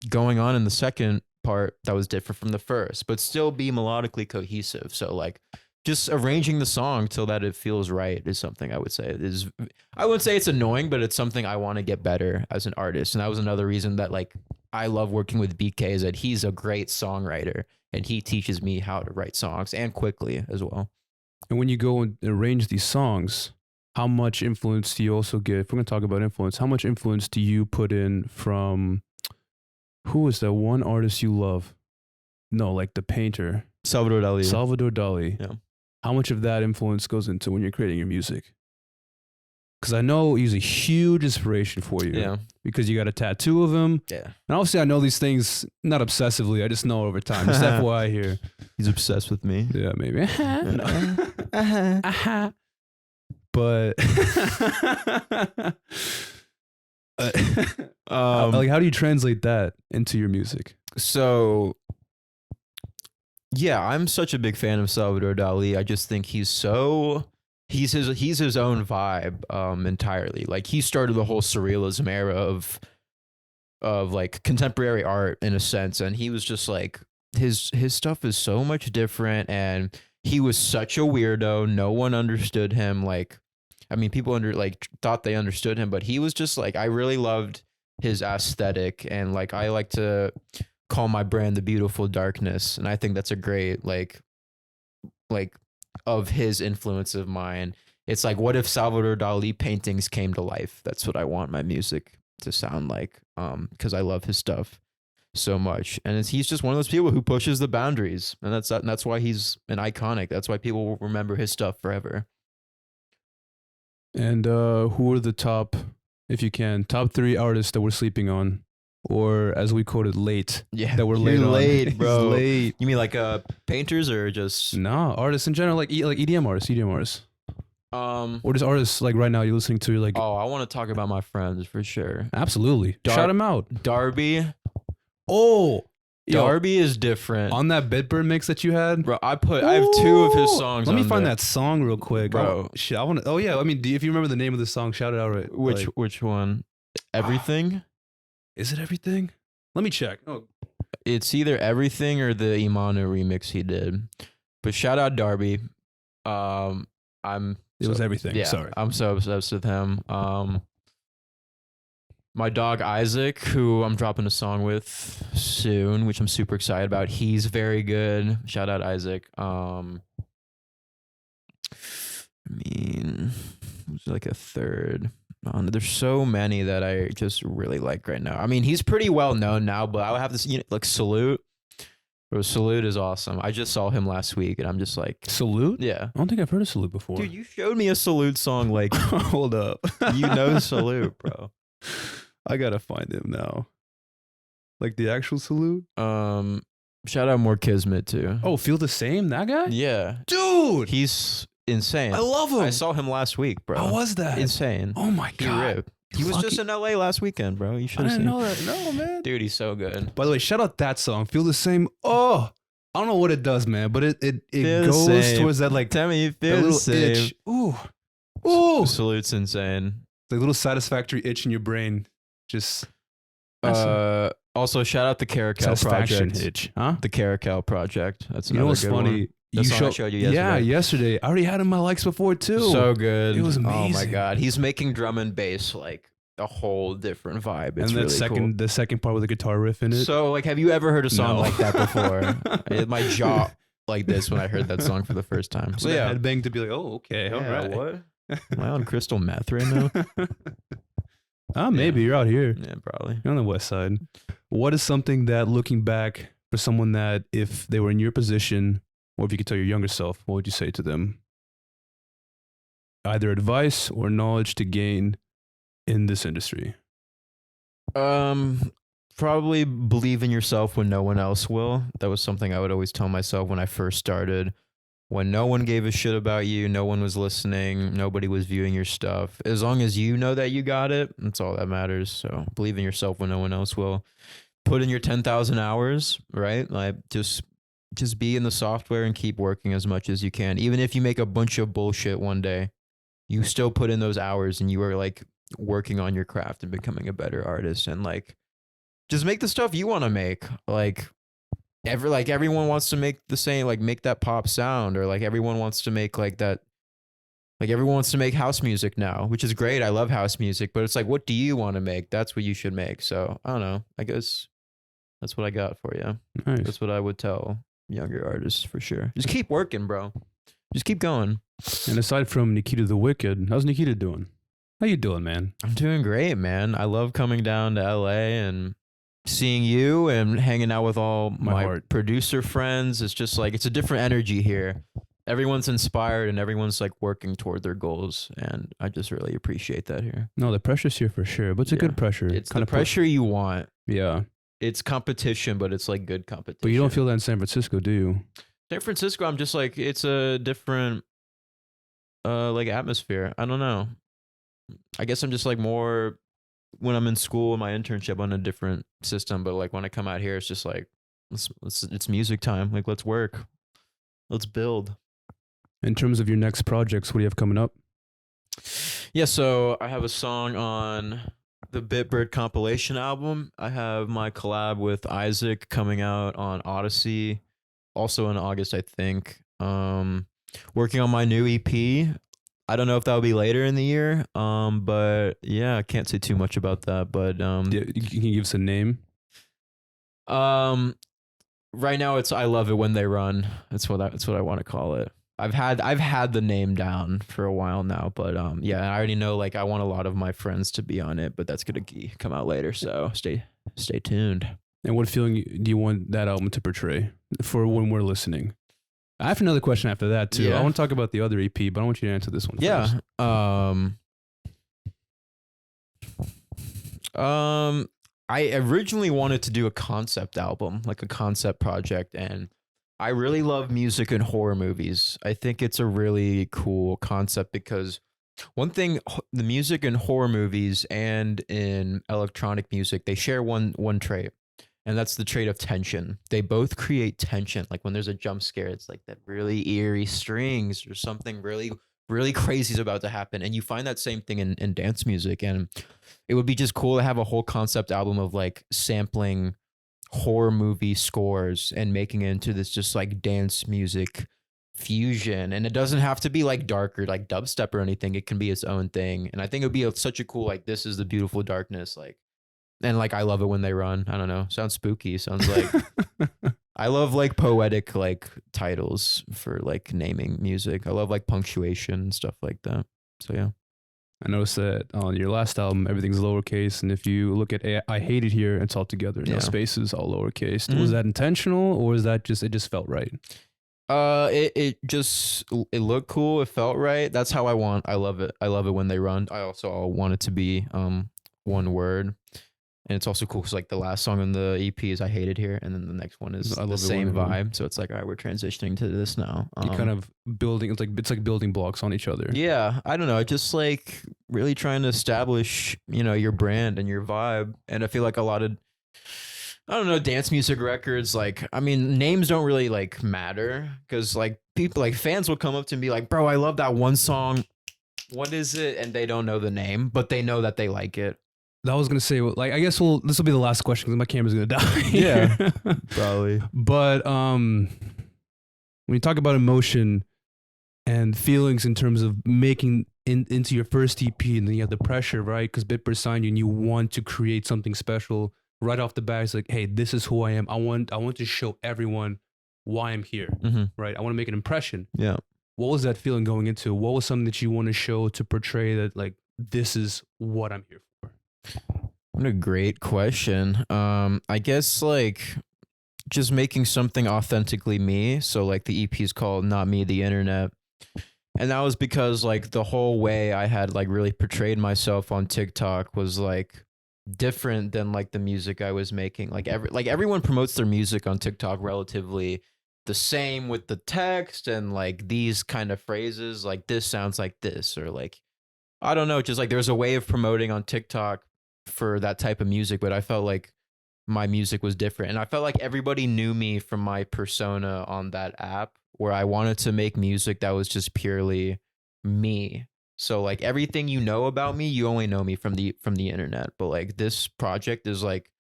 going on in the second part that was different from the first, but still be melodically cohesive. So like just arranging the song till that it feels right is something I would say is, I wouldn't say it's annoying, but it's something I want to get better as an artist. And that was another reason that like I love working with BK, is that he's a great songwriter and he teaches me how to write songs, and quickly as well. And when you go and arrange these songs, how much influence do you also get? If we're going to talk about influence, how much influence do you put in from, who is that one artist you love? No, like the painter. Salvador Dali. Salvador Dali. Yeah. How much of that influence goes into when you're creating your music? Because I know he's a huge inspiration for you. Yeah. Because you got a tattoo of him. Yeah. And obviously I know these things, not obsessively, I just know over time. Just FYI here. He's obsessed with me. Yeah, maybe. But like, how do you translate that into your music? So yeah, I'm such a big fan of Salvador Dali. I just think he's his own vibe entirely. Like he started the whole surrealism era of like contemporary art in a sense, and he was just like his stuff is so much different, and he was such a weirdo. No one understood him. Like I mean, people thought they understood him, but he was just like, I really loved his aesthetic, and like I like to call my brand the beautiful darkness, and I think that's a great like of his influence of mine. It's like, what if Salvador Dali paintings came to life? That's what I want my music to sound like, because I love his stuff so much, and he's just one of those people who pushes the boundaries, and that's why he's an iconic. That's why people will remember his stuff forever. And who are the top, if you can, top 3 artists that we're sleeping on? Or as we quoted, late. Yeah, that we're late, bro. Late. You mean like painters or just no artists in general, like EDM artists, or just artists like right now you're listening to? You're like, oh, I want to talk about my friends for sure. Absolutely, shout them out. Darby. Oh, Darby is different. On that Bitbird mix that you had, bro. I have 2 of his songs. Let me find that song real quick, bro. Shit, I want to. Oh yeah, I mean, if you remember the name of the song, shout it out. Right? Which one? Everything. Is it Everything? Let me check. Oh, it's either Everything or the Imanu remix he did. But shout out Darby. It was Everything. Yeah, sorry, I'm so obsessed with him. My dog Isaac, who I'm dropping a song with soon, which I'm super excited about. He's very good. Shout out Isaac. I mean, who's like a third? There's so many that I just really like right now. I mean, he's pretty well known now, but I would have to like Salute. Bro, Salute is awesome. I just saw him last week, and I'm just like, Salute? yeah. I don't think I've heard of Salute before. Dude, you showed me a Salute song. Like, hold up. you know Salute, bro. I gotta find him now. Like the actual Salute? Shout out More Kismet too. Oh, Feel the Same? That guy? Yeah. Dude! He's insane. I love him. I saw him last week, bro. How was that? Insane. Oh my He God. ripped. He was just in LA last weekend, bro. You should I have didn't seen. know that. No, man. Dude, he's so good. By the way, shout out that song. Feel the Same. Oh, I don't know what it does, man, but it Feel the goes same. towards that like Tell me you that feel the little same. itch. Ooh. Ooh. Salute's insane. The little satisfactory itch in your brain. Just Also shout out the Caracal satisfaction project. itch. Huh? The Caracal project. That's You another know what's good funny? one. The song I showed you yesterday. Yeah, yesterday. I already had him in my likes before too. So good. It was Oh my amazing. God. He's making drum and bass like a whole different vibe. It's and that really the second part with the guitar riff in cool. it. So like, have you ever heard a song No. like that before? My jaw like this when I heard that song for the first time. So yeah. headbang to be like, oh, okay, all right. What? Am I on crystal meth right now? Maybe you're out here. Yeah, probably. You're on the west side. What is something that, looking back, for someone that if they were in your position, or if you could tell your younger self, what would you say to them? Either advice or knowledge to gain in this industry. Probably believe in yourself when no one else will. That was something I would always tell myself when I first started. When no one gave a shit about you, no one was listening, nobody was viewing your stuff. As long as you know that you got it, that's all that matters. So believe in yourself when no one else will. Put in your 10,000 hours, right? Like just be in the software and keep working as much as you can. Even if you make a bunch of bullshit one day, you still put in those hours and you are like working on your craft and becoming a better artist, and like just make the stuff you want to make. Like everyone wants to make the same, like make that pop sound, or like everyone wants to make like that. Like everyone wants to make house music now, which is great. I love house music, but it's like, what do you want to make? That's what you should make. So I don't know. I guess that's what I got for you. Nice. That's what I would tell younger artists for sure. Just keep working, bro. Just keep going. And aside from Nikita the Wicked, how's Nikita doing? How you doing, man? I'm doing great, man. I love coming down to LA and seeing you and hanging out with all my producer friends. It's just like, it's a different energy here. Everyone's inspired and everyone's like working toward their goals. And I just really appreciate that here. No, the pressure's here for sure, but it's a good pressure. It's the pressure you want. Yeah. It's competition, but it's like good competition. But you don't feel that in San Francisco, do you? San Francisco, I'm just like, it's a different like atmosphere. I don't know. I guess I'm just like more when I'm in school, my internship on a different system, but like when I come out here, it's just like, it's music time. Like, let's work. Let's build. In terms of your next projects, what do you have coming up? Yeah, so I have a song on the Bitbird compilation album. I have my collab with Isaac coming out on Odyssey, also in August, I think. Working on my new EP. I don't know if that'll be later in the year. But yeah, I can't say too much about that. But You can give us a name. Right now it's I Love It When They Run. That's what I want to call it. I've had the name down for a while now, but yeah, I already know like I want a lot of my friends to be on it, but that's gonna come out later. So stay tuned. And what feeling do you want that album to portray for when we're listening? I have another question after that too. Yeah. I want to talk about the other EP, but I want you to answer this one Yeah. first. I originally wanted to do a concept album, like a concept project, and I really love music and horror movies. I think it's a really cool concept because one thing, the music in horror movies and in electronic music, they share one trait, and that's the trait of tension. They both create tension. Like when there's a jump scare, it's like that really eerie strings or something really, really crazy is about to happen. And you find that same thing in dance music. And it would be just cool to have a whole concept album of like sampling horror movie scores and making it into this just like dance music fusion. And it doesn't have to be like darker, like dubstep or anything. It can be its own thing. And I think it would be such a cool, like, this is the beautiful darkness. Like, and like, I Love It When They Run. I don't know. Sounds spooky. Sounds like, I love like poetic, like titles for like naming music. I love like punctuation and stuff like that. So yeah. I noticed that on your last album, everything's lowercase, and if you look at I Hate It Here, it's all together. No Yeah. spaces, all lowercase. Mhm. Was that intentional, or was that just it just felt right? It looked cool. It felt right. That's how I love it. I love it when they run. I also want it to be one word. And it's also cool because like the last song on the EP is "I Hate It Here," and then the next one is I love the it same when vibe. So it's like, all right, we're transitioning to this now. You kind of building. It's like building blocks on each other. Yeah, I don't know. Just like really trying to establish, your brand and your vibe. And I feel like a lot of, I don't know, dance music records, like, I mean, names don't really like matter because like people, like fans will come up to me and be like, bro, I love that one song. What is it? And they don't know the name, but they know that they like it. I was gonna say, like, I guess this will be the last question because my camera's gonna die. Yeah, probably. But when you talk about emotion and feelings in terms of making into your first EP, and then you have the pressure, right? Because Bitbird signed you, and you want to create something special right off the bat. It's like, hey, this is who I am. I want to show everyone why I'm here, right? I want to make an impression. Yeah. What was that feeling going into? What was something that you want to show to portray that, like, this is what I'm here for? What a great question. I guess like just making something authentically me. So like the EP is called Not Me, the Internet. And that was because like the whole way I had like really portrayed myself on TikTok was like different than like the music I was making. Like everyone promotes their music on TikTok relatively the same with the text and like these kind of phrases, like this sounds like this, or like, I don't know, just like there's a way of promoting on TikTok for that type of music, but I felt like my music was different. And I felt like everybody knew me from my persona on that app, where I wanted to make music that was just purely me. So like everything you know about me, you only know me from the internet. But like this project is like,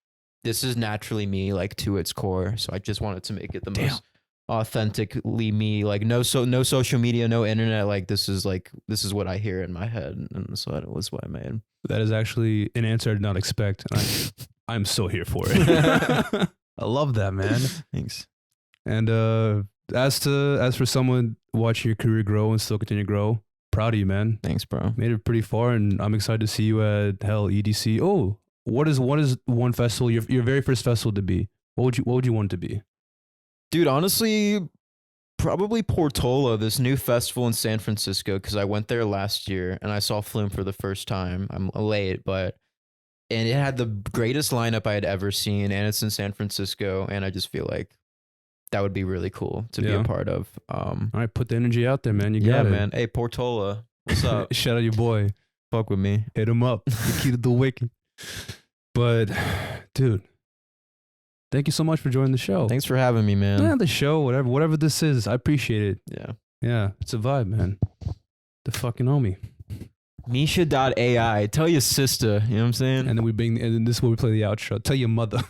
this is naturally me, like to its core. So I just wanted to make it the most authentically me, like no social media, no internet. Like this is what I hear in my head, and so that was what I made. That is actually an answer I did not expect. I'm so here for it. I love that, man. Thanks. And as for someone watching your career grow and still continue to grow, proud of you, man. Thanks, bro. Made it pretty far, and I'm excited to see you at EDC. Oh, what is one festival, your very first festival to be? What would you want it to be? Dude, honestly, probably Portola, this new festival in San Francisco, because I went there last year and I saw Flume for the first time. I'm late, and it had the greatest lineup I had ever seen, and it's in San Francisco, and I just feel like that would be really cool to be a part of. All right, put the energy out there, man. You got it. Man. Hey, Portola, what's up? Shout out your boy. Fuck with me. Hit him up. Nikita the Wicked. But, dude, thank you so much for joining the show. Thanks for having me, man. Yeah, the show, whatever this is, I appreciate it. Yeah. Yeah, it's a vibe, man. The fucking homie. Misha.ai. Tell your sister, you know what I'm saying? And then this is where we play the outro. Tell your mother.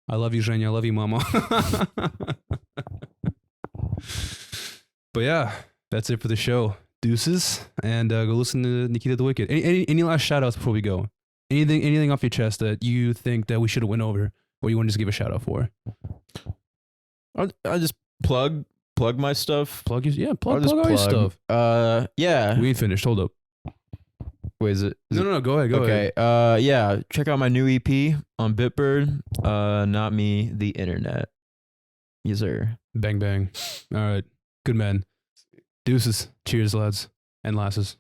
I love you, Zhenya. I love you, mama. But yeah, that's it for the show. Deuces. And go listen to Nikita the Wicked. Any last shout outs before we go? Anything off your chest that you think that we should have went over, or you want to just give a shout out for? I just plug my stuff. Plug all your stuff. Yeah. We ain't finished. Hold up. Wait, is it? No. Go ahead. Okay. Yeah. Check out my new EP on Bitbird. Not Me, the Internet. Yes, sir. Bang bang. All right. Good man. Deuces. Cheers, lads and lasses.